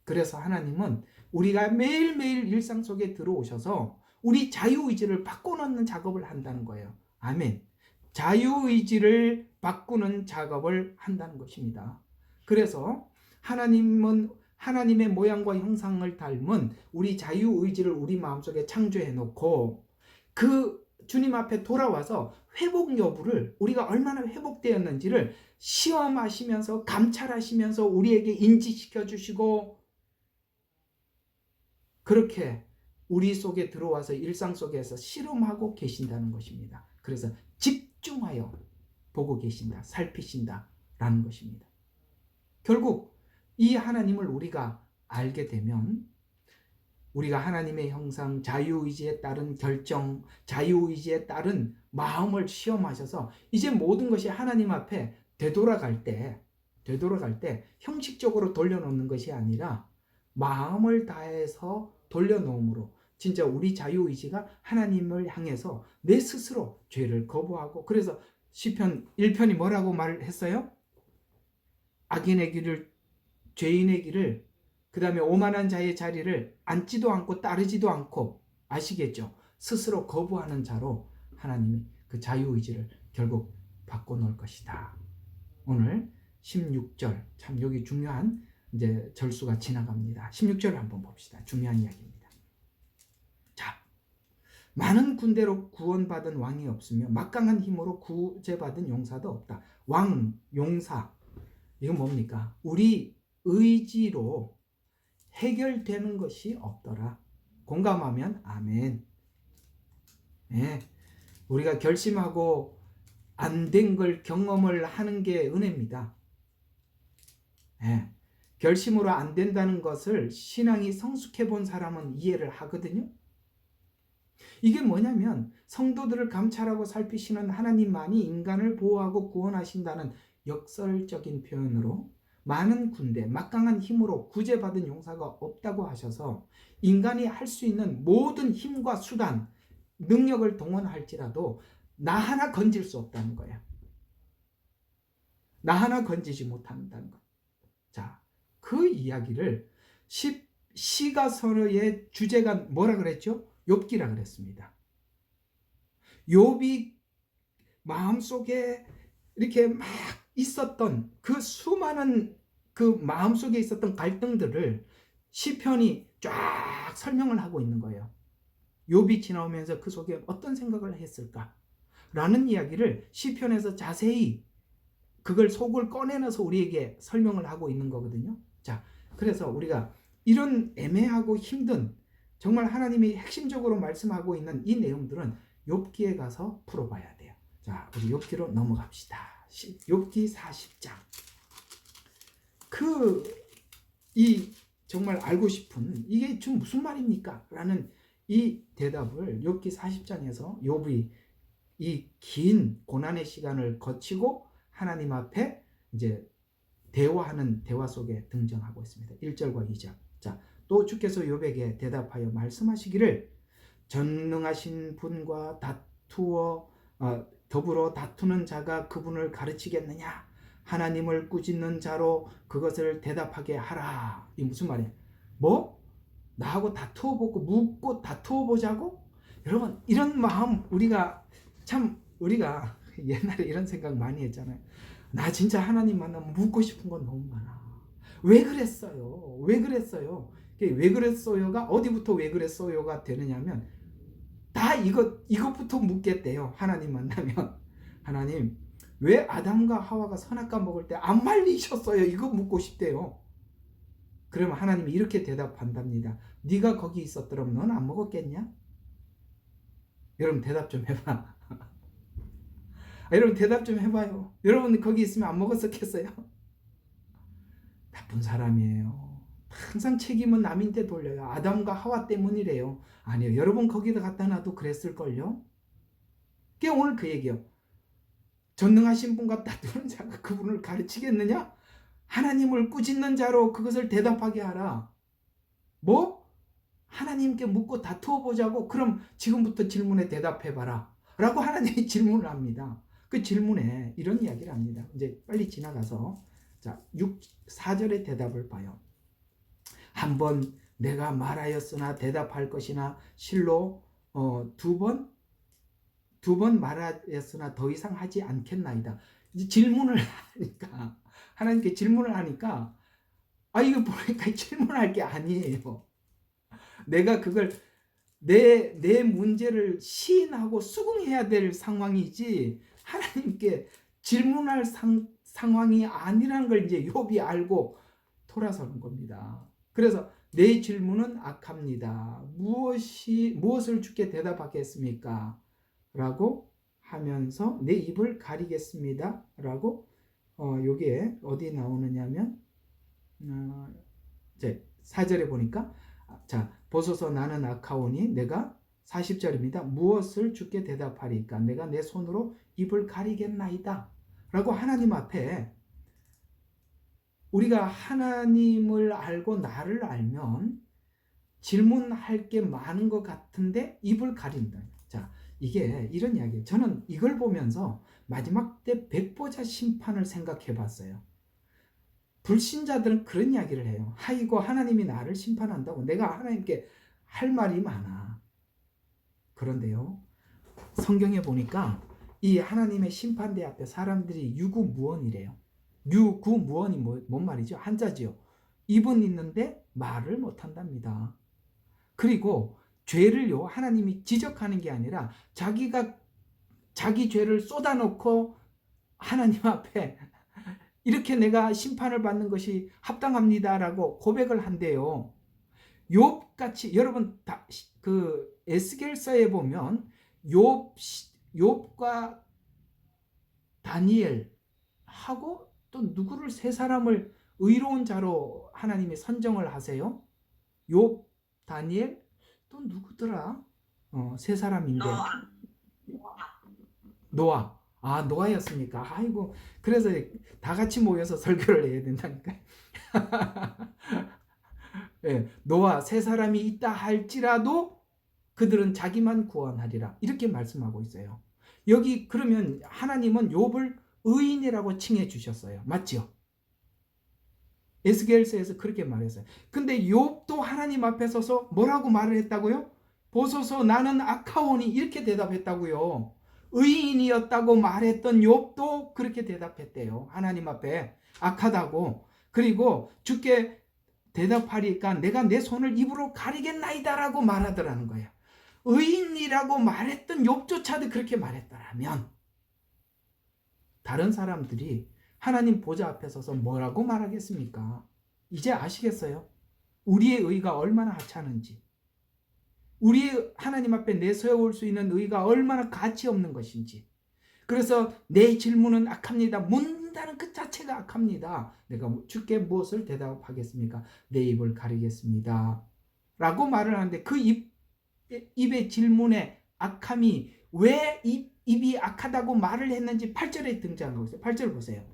A: 그래서 하나님은 우리가 매일매일 일상 속에 들어오셔서 우리 자유의지를 바꿔놓는 작업을 한다는 거예요. 아멘. 자유의지를 바꾸는 작업을 한다는 것입니다. 그래서 하나님은 하나님의 모양과 형상을 닮은 우리 자유의지를 우리 마음속에 창조해 놓고 그 주님 앞에 돌아와서 회복 여부를 우리가 얼마나 회복되었는지를 시험하시면서 감찰하시면서 우리에게 인지시켜 주시고 그렇게 우리 속에 들어와서 일상 속에서 실험하고 계신다는 것입니다. 그래서 집중하여 보고 계신다, 살피신다 라는 것입니다. 결국 이 하나님을 우리가 알게 되면 우리가 하나님의 형상, 자유의지에 따른 결정, 자유의지에 따른 마음을 시험하셔서 이제 모든 것이 하나님 앞에 되돌아갈 때 형식적으로 돌려놓는 것이 아니라 마음을 다해서 돌려놓음으로 진짜 우리 자유의지가 하나님을 향해서 내 스스로 죄를 거부하고 그래서 시편 1편이 뭐라고 말했어요? 악인의 길을, 죄인의 길을 그 다음에 오만한 자의 자리를 앉지도 않고 따르지도 않고 아시겠죠? 스스로 거부하는 자로 하나님이 그 자유의지를 결국 바꿔놓을 것이다. 오늘 16절 참 여기 중요한 이제 절수가 지나갑니다. 16절을 한번 봅시다. 중요한 이야기입니다. 자, 많은 군대로 구원받은 왕이 없으며 막강한 힘으로 구제받은 용사도 없다. 왕, 용사 이건 뭡니까? 우리 의지로 해결되는 것이 없더라. 공감하면 아멘. 네, 우리가 결심하고 안 된 걸 경험을 하는 게 은혜입니다. 네, 결심으로 안 된다는 것을 신앙이 성숙해 본 사람은 이해를 하거든요. 이게 뭐냐면 성도들을 감찰하고 살피시는 하나님만이 인간을 보호하고 구원하신다는 역설적인 표현으로 많은 군대, 막강한 힘으로 구제받은 용사가 없다고 하셔서 인간이 할 수 있는 모든 힘과 수단, 능력을 동원할지라도 나 하나 건질 수 없다는 거예요. 나 하나 건지지 못한다는 것. 자, 그 이야기를 시가서의 주제가 뭐라 그랬죠? 욥기라 그랬습니다. 욥이 마음속에 이렇게 막 있었던 그 수많은 그 마음속에 있었던 갈등들을 시편이 쫙 설명을 하고 있는 거예요. 욥이 지나오면서 그 속에 어떤 생각을 했을까? 라는 이야기를 시편에서 자세히 그걸 속을 꺼내놔서 우리에게 설명을 하고 있는 거거든요. 자, 그래서 우리가 이런 애매하고 힘든 정말 하나님이 핵심적으로 말씀하고 있는 이 내용들은 욥기에 가서 풀어봐야 돼요. 자, 우리 욥기로 넘어갑시다. 욥기 40장. 정말 알고 싶은 이게 좀 무슨 말입니까? 라는 이 대답을 욥기 40장에서 욥이 이 긴 고난의 시간을 거치고 하나님 앞에 이제 대화하는 대화 속에 등장하고 있습니다. 1절과 2절. 자, 또 주께서 욥에게 대답하여 말씀하시기를 전능하신 분과 더불어 다투는 자가 그분을 가르치겠느냐? 하나님을 꾸짖는 자로 그것을 대답하게 하라. 이 무슨 말이에요? 뭐? 나하고 묻고 다투어 보자고? 여러분, 이런 마음 우리가 옛날에 이런 생각 많이 했잖아요. 나 진짜 하나님 만나면 묻고 싶은 건 너무 많아. 왜 그랬어요? 왜 그랬어요? 왜 그랬어요가 어디부터 왜 그랬어요가 되느냐면 다 이것부터 묻겠대요. 하나님 만나면. 하나님, 왜 아담과 하와가 선악과 먹을 때 안 말리셨어요? 이거 묻고 싶대요. 그러면 하나님이 이렇게 대답한답니다. 네가 거기 있었더라면 넌 안 먹었겠냐? 여러분 대답 좀 해봐. 여러분 대답 좀 해봐요. 여러분 거기 있으면 안 먹었었겠어요? 나쁜 사람이에요. 항상 책임은 남한테 돌려요. 아담과 하와 때문이래요. 아니요. 여러분 거기다 갖다 놔도 그랬을걸요. 그게 오늘 그 얘기요. 전능하신 분과 다투는 자가 그분을 가르치겠느냐? 하나님을 꾸짖는 자로 그것을 대답하게 하라. 뭐? 하나님께 묻고 다투어 보자고? 그럼 지금부터 질문에 대답해봐라. 라고 하나님이 질문을 합니다. 그 질문에 이런 이야기를 합니다. 이제 빨리 지나가서 자 4절의 대답을 봐요. 한번 내가 말하였으나 대답할 것이나 실로 두 번 말하였으나 더 이상 하지 않겠나이다. 이제 질문을 하니까 하나님께 질문을 하니까 이거 보니까 질문할 게 아니에요. 내가 그걸 내 문제를 시인하고 수긍해야 될 상황이지 하나님께 질문할 상황이 아니라는 걸 이제 욥이 알고 돌아서는 겁니다. 그래서 내 질문은 악합니다. 무엇을 주께 대답하겠습니까? 라고 하면서 내 입을 가리겠습니다. 라고 요게 어디 나오느냐면 이제 4절에 보니까 자 보소서 나는 악하오니 내가 40절입니다. 무엇을 주께 대답하리까? 내가 내 손으로 입을 가리겠나이다. 라고 하나님 앞에 우리가 하나님을 알고 나를 알면 질문할 게 많은 것 같은데 입을 가린다. 자, 이게 이런 이야기예요. 저는 이걸 보면서 마지막 때 백보자 심판을 생각해 봤어요. 불신자들은 그런 이야기를 해요. 하이고 하나님이 나를 심판한다고 내가 하나님께 할 말이 많아. 그런데요. 성경에 보니까 이 하나님의 심판대 앞에 사람들이 유구무원이래요. 유구무원이 뭔 말이죠? 한자지요. 입은 있는데 말을 못한답니다. 그리고 죄를요 하나님이 지적하는 게 아니라 자기가 자기 죄를 쏟아놓고 하나님 앞에 이렇게 내가 심판을 받는 것이 합당합니다라고 고백을 한대요. 욥같이 여러분 그 에스겔서에 보면 욥과 다니엘 하고 또 누구를 세 사람을 의로운 자로 하나님이 선정을 하세요. 욥, 다니엘 또 누구더라? 세 사람인데 노아. 노아였습니까? 아이고 그래서 다 같이 모여서 설교를 해야 된다니까. 예, 노아 세 사람이 있다 할지라도 그들은 자기만 구원하리라 이렇게 말씀하고 있어요. 여기 그러면 하나님은 욥을 의인이라고 칭해 주셨어요. 맞죠? 에스겔서에서 그렇게 말했어요. 근데 욥도 하나님 앞에 서서 뭐라고 말을 했다고요? 보소서 나는 악하오니 이렇게 대답했다고요. 의인이었다고 말했던 욥도 그렇게 대답했대요. 하나님 앞에 악하다고. 그리고 주께 대답하리까 내가 내 손을 입으로 가리겠나이다라고 말하더라는 거예요. 의인이라고 말했던 욥조차도 그렇게 말했더라면 다른 사람들이 하나님 보좌 앞에 서서 뭐라고 말하겠습니까? 이제 아시겠어요? 우리의 의가 얼마나 하찮은지, 우리의 하나님 앞에 내세울 수 있는 의가 얼마나 가치 없는 것인지. 그래서 내 질문은 악합니다. 묻는다는 그 자체가 악합니다. 내가 주께 무엇을 대답하겠습니까? 내 입을 가리겠습니다. 라고 말을 하는데 그 입의 질문의 악함이 왜 입이 악하다고 말을 했는지 8절에 등장하고 있어요. 8절 보세요.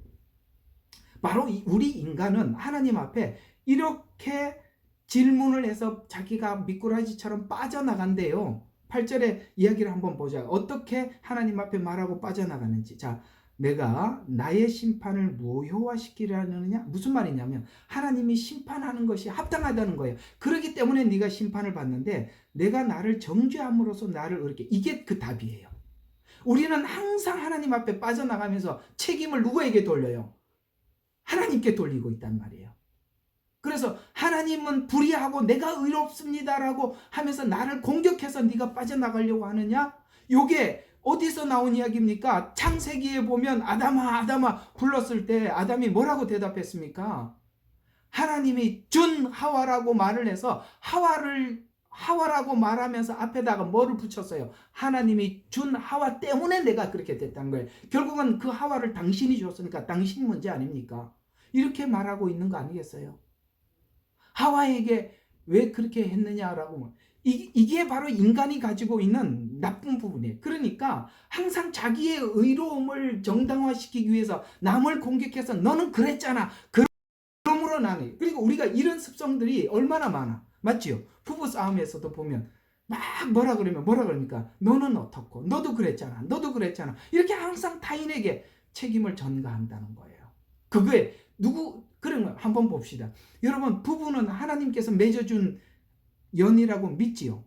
A: 바로 우리 인간은 하나님 앞에 이렇게 질문을 해서 자기가 미꾸라지처럼 빠져나간대요. 8절의 이야기를 한번 보자. 어떻게 하나님 앞에 말하고 빠져나가는지. 자, 내가 나의 심판을 무효화시키려느냐? 무슨 말이냐면 하나님이 심판하는 것이 합당하다는 거예요. 그렇기 때문에 네가 심판을 받는데 내가 나를 정죄함으로써 나를 의롭게. 이게 그 답이에요. 우리는 항상 하나님 앞에 빠져나가면서 책임을 누구에게 돌려요? 하나님께 돌리고 있단 말이에요. 그래서 하나님은 불의하고 내가 의롭습니다라고 하면서 나를 공격해서 네가 빠져나가려고 하느냐? 이게 어디서 나온 이야기입니까? 창세기에 보면 아담아 아담아 불렀을 때 아담이 뭐라고 대답했습니까? 하나님이 준 하와라고 말을 해서 하와라고 말하면서 앞에다가 뭐를 붙였어요? 하나님이 준 하와 때문에 내가 그렇게 됐다는 거예요. 결국은 그 하와를 당신이 줬으니까 당신 문제 아닙니까? 이렇게 말하고 있는 거 아니겠어요? 하와에게 왜 그렇게 했느냐라고. 이게 바로 인간이 가지고 있는 나쁜 부분이에요. 그러니까 항상 자기의 의로움을 정당화시키기 위해서 남을 공격해서 너는 그랬잖아. 그러므로 나는. 그리고 우리가 이런 습성들이 얼마나 많아. 맞지요? 부부 싸움에서도 보면 막 뭐라 그러니까 너는 어떻고 너도 그랬잖아. 너도 그랬잖아. 이렇게 항상 타인에게 책임을 전가한다는 거예요. 그거에 그런 거 한번 봅시다. 여러분, 부부는 하나님께서 맺어준 연이라고 믿지요?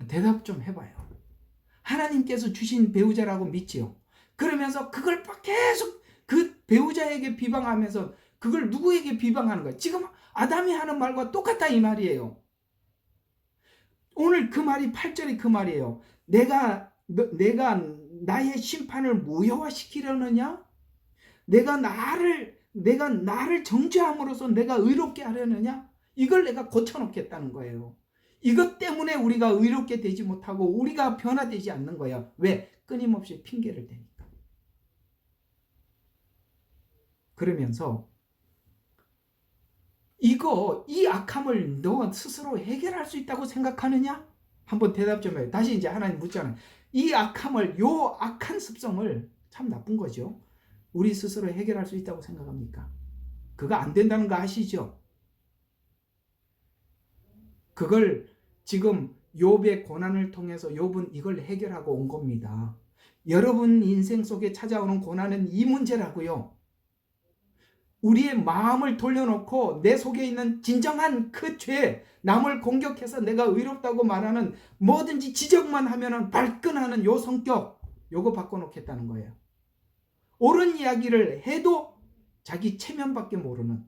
A: 대답 좀 해봐요. 하나님께서 주신 배우자라고 믿지요? 그러면서 그걸 계속 그 배우자에게 비방하면서 그걸 누구에게 비방하는 거예요? 지금 아담이 하는 말과 똑같다 이 말이에요. 오늘 그 말이 8절의 그 말이에요. 내가 나의 심판을 무효화시키려느냐? 내가 나를 정죄함으로써 내가 의롭게 하려느냐? 이걸 내가 고쳐놓겠다는 거예요. 이것 때문에 우리가 의롭게 되지 못하고 우리가 변화되지 않는 거예요. 왜? 끊임없이 핑계를 대니까. 그러면서 이 악함을 너 스스로 해결할 수 있다고 생각하느냐? 한번 대답 좀 해요. 다시 이제 하나님 묻잖아요. 이 악함을, 요 악한 습성을, 참 나쁜 거죠. 우리 스스로 해결할 수 있다고 생각합니까? 그거 안 된다는 거 아시죠? 그걸 지금 욥의 고난을 통해서 욥은 이걸 해결하고 온 겁니다. 여러분 인생 속에 찾아오는 고난은 이 문제라고요. 우리의 마음을 돌려놓고 내 속에 있는 진정한 그 죄, 남을 공격해서 내가 의롭다고 말하는 뭐든지 지적만 하면은 발끈하는 요 성격, 요거 바꿔놓겠다는 거예요. 옳은 이야기를 해도 자기 체면밖에 모르는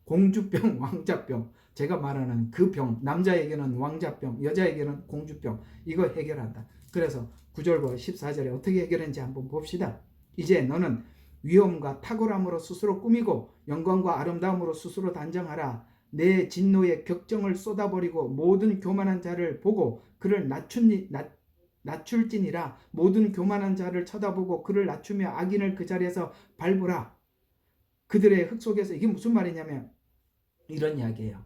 A: 공주병, 왕자병, 제가 말하는 그 병, 남자에게는 왕자병, 여자에게는 공주병, 이거 해결한다. 그래서 9절과 14절에 어떻게 해결했는지 한번 봅시다. 이제 너는 위엄과 탁월함으로 스스로 꾸미고 영광과 아름다움으로 스스로 단정하라. 내 진노의 격정을 쏟아버리고 모든 교만한 자를 보고 그를 낮출지니라. 모든 교만한 자를 쳐다보고 그를 낮추며 악인을 그 자리에서 밟으라. 그들의 흙 속에서. 이게 무슨 말이냐면 이런 이야기예요.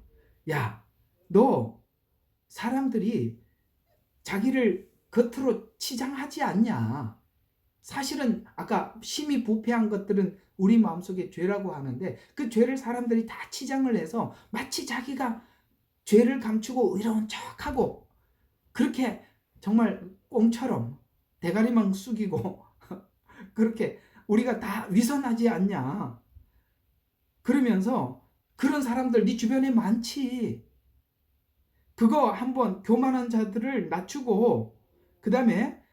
A: 야, 너 사람들이 자기를 겉으로 치장하지 않냐? 사실은 아까 심히 부패한 것들은 우리 마음속에 죄라고 하는데 그 죄를 사람들이 다 치장을 해서 마치 자기가 죄를 감추고 의로운 척하고 그렇게 정말 꽁처럼 대가리만 숙이고 그렇게 우리가 다 위선하지 않냐? 그러면서 그런 사람들 네 주변에 많지. 그거 한번 교만한 자들을 낮추고 그 다음에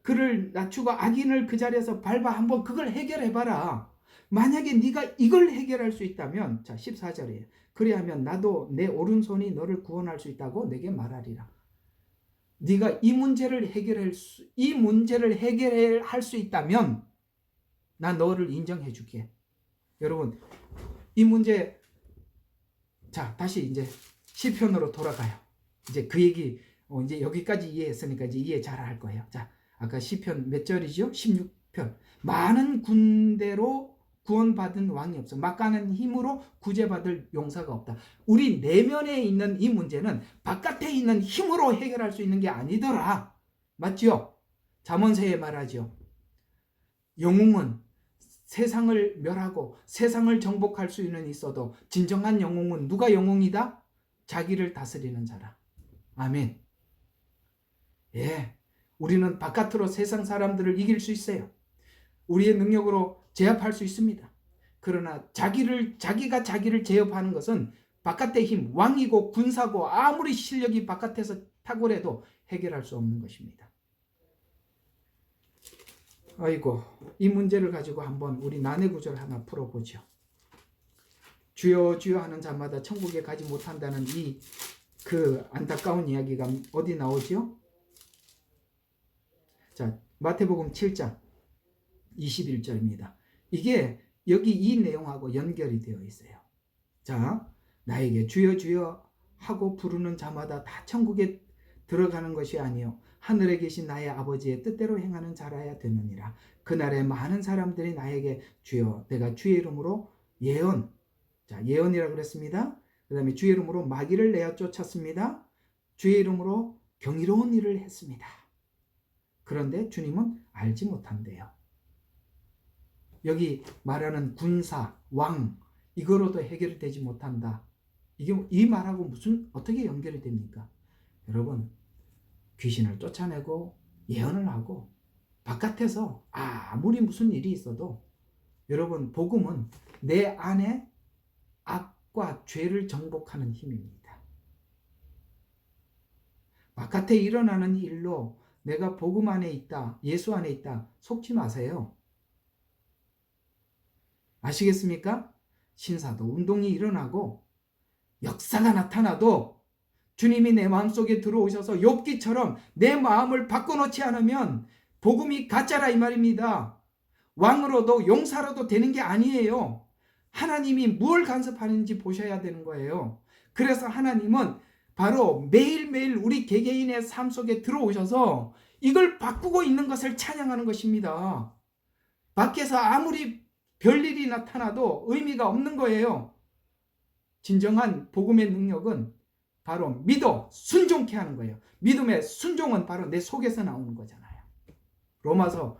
A: 그를 낮추고 악인을 그 자리에서 밟아 한번 그걸 해결해봐라. 만약에 네가 이걸 해결할 수 있다면 자 14절이에요. 그리하면 나도 내 오른손이 너를 구원할 수 있다고 내게 말하리라. 네가 이 문제를 해결할 수 있다면 나 너를 인정해 줄게. 여러분 이 문제 자 다시 이제 시편으로 돌아가요. 이제 그 얘기 이제 여기까지 이해했으니까 이제 이해 잘 할 거예요. 자, 아까 시편 몇 절이죠? 16편. 많은 군대로 구원받은 왕이 없어. 막강한 힘으로 구제받을 용사가 없다. 우리 내면에 있는 이 문제는 바깥에 있는 힘으로 해결할 수 있는 게 아니더라. 맞죠? 잠언서에 말하죠. 영웅은 세상을 멸하고 세상을 정복할 수는 있어도 진정한 영웅은 누가 영웅이다? 자기를 다스리는 자라. 아멘. 예, 우리는 바깥으로 세상 사람들을 이길 수 있어요. 우리의 능력으로 제압할 수 있습니다. 그러나 자기가 자기를 제압하는 것은 바깥의 힘, 왕이고 군사고 아무리 실력이 바깥에서 탁월해도 해결할 수 없는 것입니다. 아이고, 이 문제를 가지고 한번 우리 난해구절 하나 풀어보죠. 주여 주여 하는 자마다 천국에 가지 못한다는 그 안타까운 이야기가 어디 나오죠? 자, 마태복음 7장 21절입니다. 이게 여기 이 내용하고 연결이 되어 있어요. 자, 나에게 주여 주여 하고 부르는 자마다 다 천국에 들어가는 것이 아니요 하늘에 계신 나의 아버지의 뜻대로 행하는 자라야 되느니라. 그날에 많은 사람들이 나에게 주여 내가 주의 이름으로 예언 자, 예언이라고 그랬습니다. 그 다음에 주의 이름으로 마귀를 내어 쫓았습니다. 주의 이름으로 경이로운 일을 했습니다. 그런데 주님은 알지 못한대요. 여기 말하는 군사, 왕, 이거로도 해결되지 못한다. 이게 이 말하고 무슨 어떻게 연결이 됩니까? 여러분, 귀신을 쫓아내고 예언을 하고 바깥에서 아무리 무슨 일이 있어도 여러분, 복음은 내 안에 악과 죄를 정복하는 힘입니다. 바깥에 일어나는 일로 내가 복음 안에 있다, 예수 안에 있다, 속지 마세요. 아시겠습니까? 신사도 운동이 일어나고 역사가 나타나도 주님이 내 마음속에 들어오셔서 욥기처럼 내 마음을 바꿔놓지 않으면 복음이 가짜라 이 말입니다. 왕으로도 용사로도 되는 게 아니에요. 하나님이 뭘 간섭하는지 보셔야 되는 거예요. 그래서 하나님은 바로 매일매일 우리 개개인의 삶 속에 들어오셔서 이걸 바꾸고 있는 것을 찬양하는 것입니다. 밖에서 아무리 별일이 나타나도 의미가 없는 거예요. 진정한 복음의 능력은 바로 믿어 순종케 하는 거예요. 믿음의 순종은 바로 내 속에서 나오는 거잖아요. 로마서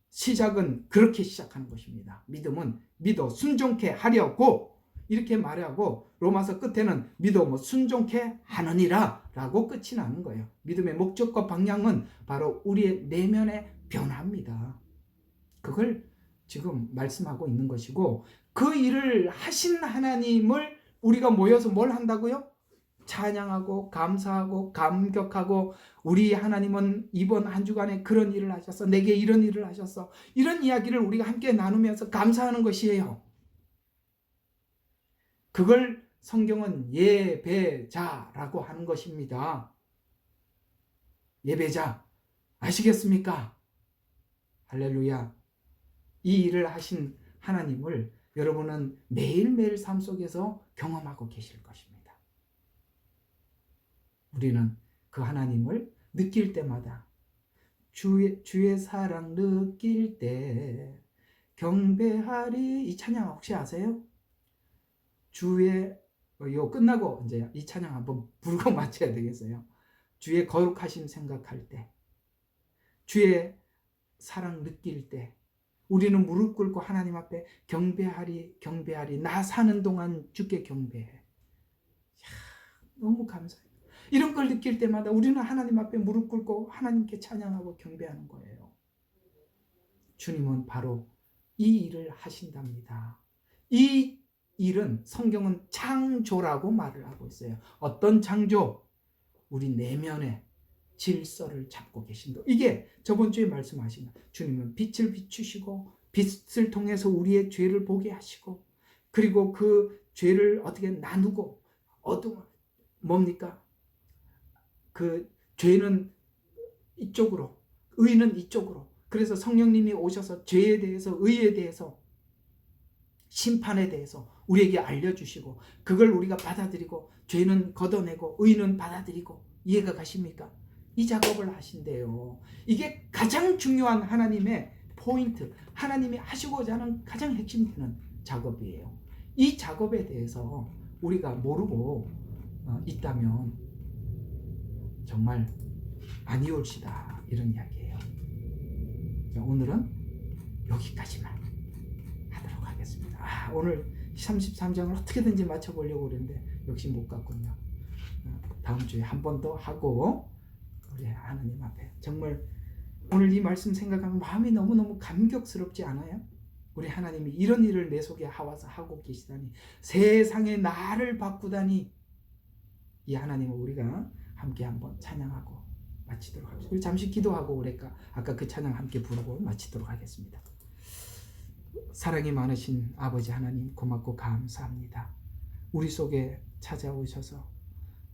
A: 시작은 그렇게 시작하는 것입니다. 믿음은 믿어 순종케 하려고 이렇게 말하고 로마서 끝에는 믿어 순종케 하느니라 라고 끝이 나는 거예요. 믿음의 목적과 방향은 바로 우리의 내면의 변화입니다. 그걸 지금 말씀하고 있는 것이고 그 일을 하신 하나님을 우리가 모여서 뭘 한다고요? 찬양하고 감사하고 감격하고 우리 하나님은 이번 한 주간에 그런 일을 하셨어. 내게 이런 일을 하셨어. 이런 이야기를 우리가 함께 나누면서 감사하는 것이에요. 그걸 성경은 예배자라고 하는 것입니다. 예배자 아시겠습니까? 할렐루야. 이 일을 하신 하나님을 여러분은 매일매일 삶 속에서 경험하고 계실 것입니다. 우리는 그 하나님을 느낄 때마다 주의 사랑 느낄 때 경배하리 이 찬양 혹시 아세요? 주의 요 끝나고 이제 이 찬양 한번 부르고 마쳐야 되겠어요. 주의 거룩하심 생각할 때 주의 사랑 느낄 때 우리는 무릎 꿇고 하나님 앞에 경배하리 경배하리 나 사는 동안 주께 경배해. 이야, 너무 감사해요. 이런 걸 느낄 때마다 우리는 하나님 앞에 무릎 꿇고 하나님께 찬양하고 경배하는 거예요. 주님은 바로 이 일을 하신답니다. 이 일은 성경은 창조라고 말을 하고 있어요. 어떤 창조? 우리 내면의 질서를 잡고 계신다. 이게 저번 주에 말씀하신 거. 주님은 빛을 비추시고 빛을 통해서 우리의 죄를 보게 하시고 그리고 그 죄를 어떻게 나누고 어둠 뭡니까? 그 죄는 이쪽으로 의는 이쪽으로 그래서 성령님이 오셔서 죄에 대해서 의에 대해서 심판에 대해서 우리에게 알려주시고 그걸 우리가 받아들이고 죄는 걷어내고 의는 받아들이고 이해가 가십니까? 이 작업을 하신대요. 이게 가장 중요한 하나님의 포인트, 하나님이 하시고자 하는 가장 핵심되는 작업이에요. 이 작업에 대해서 우리가 모르고 있다면 정말 아니올시다 이런 이야기예요. 자, 오늘은 여기까지만 하도록 하겠습니다. 오늘 33장을 어떻게든지 맞춰보려고 그랬는데 역시 못 갔군요. 다음 주에 한 번 더 하고 우리 하나님 앞에 정말 오늘 이 말씀 생각하면 마음이 너무너무 감격스럽지 않아요? 우리 하나님이 이런 일을 내 속에 하와서 하고 계시다니 세상의 나를 바꾸다니 이 하나님을 우리가 함께 한번 찬양하고 마치도록 하겠습니다. 우리 잠시 기도하고 그럴까? 아까 그 찬양 함께 부르고 마치도록 하겠습니다. 사랑이 많으신 아버지 하나님 고맙고 감사합니다. 우리 속에 찾아오셔서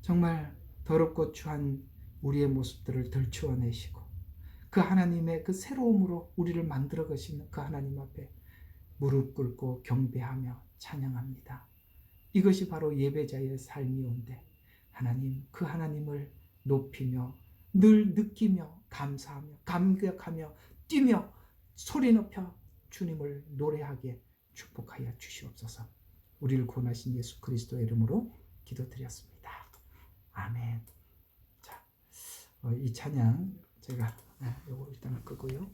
A: 정말 더럽고 추한 우리의 모습들을 들추어내시고 그 하나님의 그 새로움으로 우리를 만들어 가시는 그 하나님 앞에 무릎 꿇고 경배하며 찬양합니다. 이것이 바로 예배자의 삶이온데 하나님 그 하나님을 높이며 늘 느끼며 감사하며 감격하며 뛰며 소리 높여 주님을 노래하게 축복하여 주시옵소서. 우리를 구원하신 예수 그리스도의 이름으로 기도드렸습니다. 아멘. 자, 이 찬양 제가 요거 일단 끄고요.